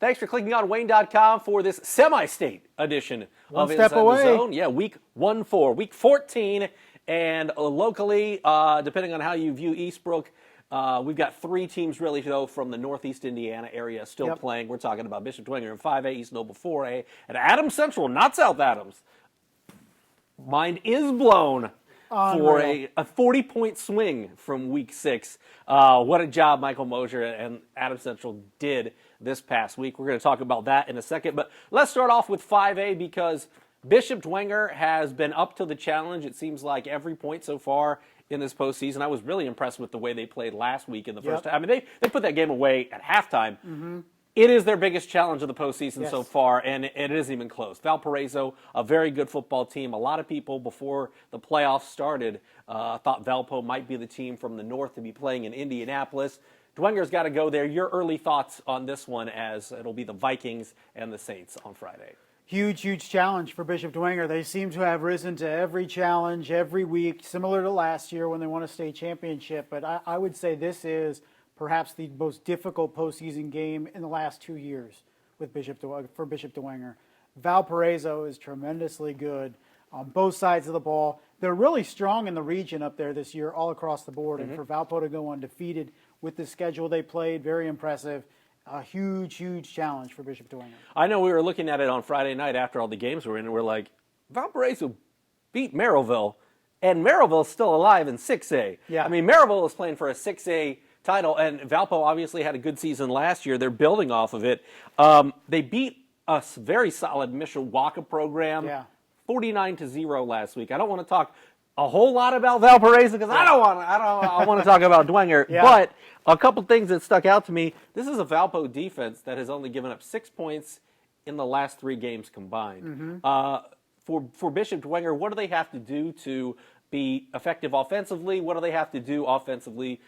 Thanks for clicking on Wayne.com for this semi-state edition of step Inside away. the Zone. Yeah, week week 14. And locally, depending on how you view Eastbrook, we've got three teams really, though, from the Northeast Indiana area still playing. We're talking about Bishop Dwenger in 5A, East Noble 4A, and Adams Central, not South Adams. Mind is blown for a 40-point swing from week 6. What a job Michael Mosier and Adams Central did this past week. We're going to talk about that in a second. But let's start off with 5A because Bishop Dwenger has been up to the challenge, it seems like, every point so far in this postseason. I was really impressed with the way they played last week in the first half. I mean, they put that game away at halftime. Mm-hmm. It is their biggest challenge of the postseason so far, and it isn't even close. Valparaiso, a very good football team. A lot of people, before the playoffs started, thought Valpo might be the team from the north to be playing in Indianapolis. Dwenger's got to go there. Your early thoughts on this one, as it'll be the Vikings and the Saints on Friday. Huge, huge challenge for Bishop Dwenger. They seem to have risen to every challenge every week, similar to last year when they won a state championship. But I would say this is perhaps the most difficult postseason game in the last 2 years for Bishop Dwenger. Valparaiso is tremendously good on both sides of the ball. They're really strong in the region up there this year, all across the board. And for Valpo to go undefeated with the schedule they played, very impressive. A huge, huge challenge for Bishop Dwenger. I know we were looking at it on Friday night after all the games were in, and we're like, Valparaiso beat Merrillville, and Merrillville's still alive in 6A. Yeah. I mean, Merrillville is playing for a 6A title, and Valpo obviously had a good season last year. They're building off of it. They beat a very solid Mishawaka program, 49-0 last week. I don't want to talk a whole lot about Valparaiso because I want to talk about Dwenger. But a couple things that stuck out to me. This is a Valpo defense that has only given up 6 points in the last 3 games combined. For Bishop Dwenger, what do they have to do to be effective offensively? What do they have to do offensively?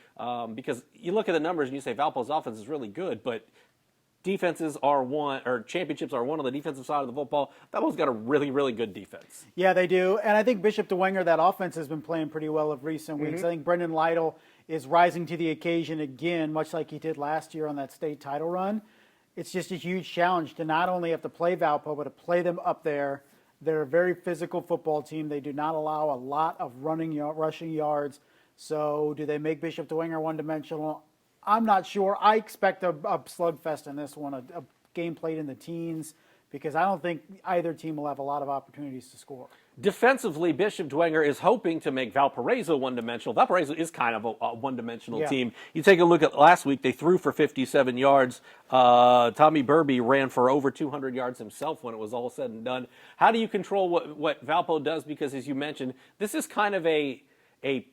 Because you look at the numbers and you say Valpo's offense is really good, but defenses are one, or championships are one on the defensive side of the football. Valpo's got a really, really good defense. Yeah, they do. And I think Bishop Dwenger, that offense has been playing pretty well of recent weeks. I think Brendan Lytle is rising to the occasion again, much like he did last year on that state title run. It's just a huge challenge to not only have to play Valpo, but to play them up there. They're a very physical football team. They do not allow a lot of rushing yards. So do they make Bishop Dwenger one-dimensional? I'm not sure. I expect a slugfest in this one, a game played in the teens, because I don't think either team will have a lot of opportunities to score. Defensively, Bishop Dwenger is hoping to make Valparaiso one-dimensional. Valparaiso is kind of a one-dimensional team. You take a look at last week, they threw for 57 yards. Tommy Burby ran for over 200 yards himself when it was all said and done. How do you control what Valpo does? Because, as you mentioned, this is kind of a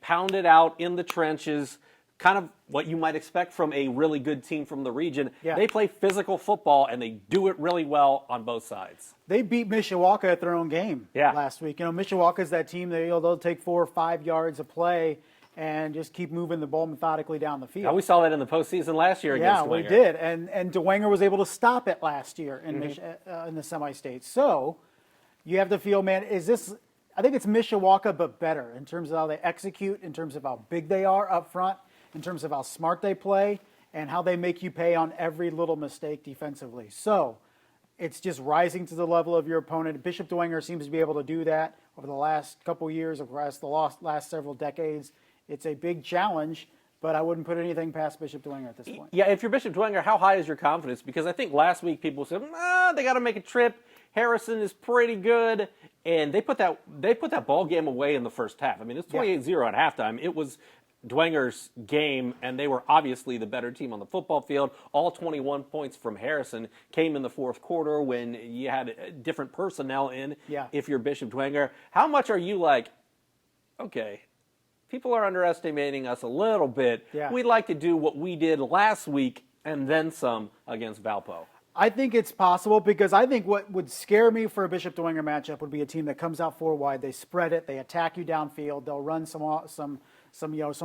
pounded out in the trenches, kind of what you might expect from a really good team from the region. They play physical football, and they do it really well on both sides. They beat Mishawaka at their own game last week. You know, Mishawaka's that team, they'll take 4 or 5 yards of play and just keep moving the ball methodically down the field. Now, we saw that in the postseason last year against Dwenger. Yeah, we did. And Dwenger was able to stop it last year in the semi-state. So you have to feel, man, I think it's Mishawaka, but better in terms of how they execute, in terms of how big they are up front, in terms of how smart they play, and how they make you pay on every little mistake defensively. So it's just rising to the level of your opponent. Bishop Dwenger seems to be able to do that over the last couple years, across the last several decades. It's a big challenge, but I wouldn't put anything past Bishop Dwenger at this point. Yeah, if you're Bishop Dwenger, how high is your confidence? Because I think last week people said, they got to make a trip. Harrison is pretty good, and they put that ball game away in the first half. I mean, it's 28-0 at halftime. It was Dwenger's game, and they were obviously the better team on the football field. All 21 points from Harrison came in the fourth quarter when you had different personnel in. If you're Bishop Dwenger, how much are you like, okay, people are underestimating us a little bit. We'd like to do what we did last week and then some against Valpo. I think it's possible, because I think what would scare me for a Bishop Dwenger matchup would be a team that comes out 4 wide, they spread it, they attack you downfield, they'll run some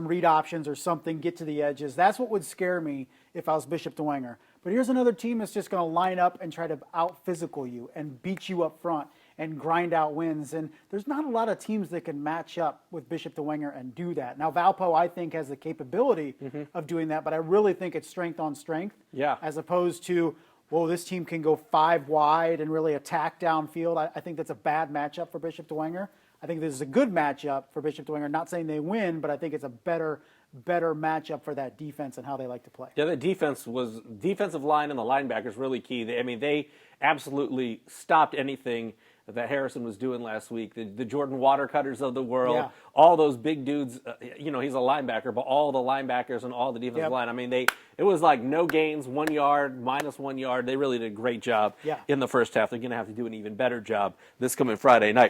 read options or something, get to the edges. That's what would scare me if I was Bishop Dwenger. But here's another team that's just going to line up and try to out-physical you and beat you up front and grind out wins. And there's not a lot of teams that can match up with Bishop Dwenger and do that. Now, Valpo, I think, has the capability of doing that, but I really think it's strength on strength as opposed to whoa, this team can go 5 wide and really attack downfield. I think that's a bad matchup for Bishop Dwenger. I think this is a good matchup for Bishop Dwenger. Not saying they win, but I think it's a better matchup for that defense and how they like to play. Yeah, the defensive line and the linebackers really key. They absolutely stopped anything that Harrison was doing last week. The Jordan Watercutters of the world, all those big dudes. He's a linebacker, but all the linebackers and all the defensive line. I mean, it was like no gains, 1 yard, minus 1 yard. They really did a great job in the first half. They're going to have to do an even better job this coming Friday night.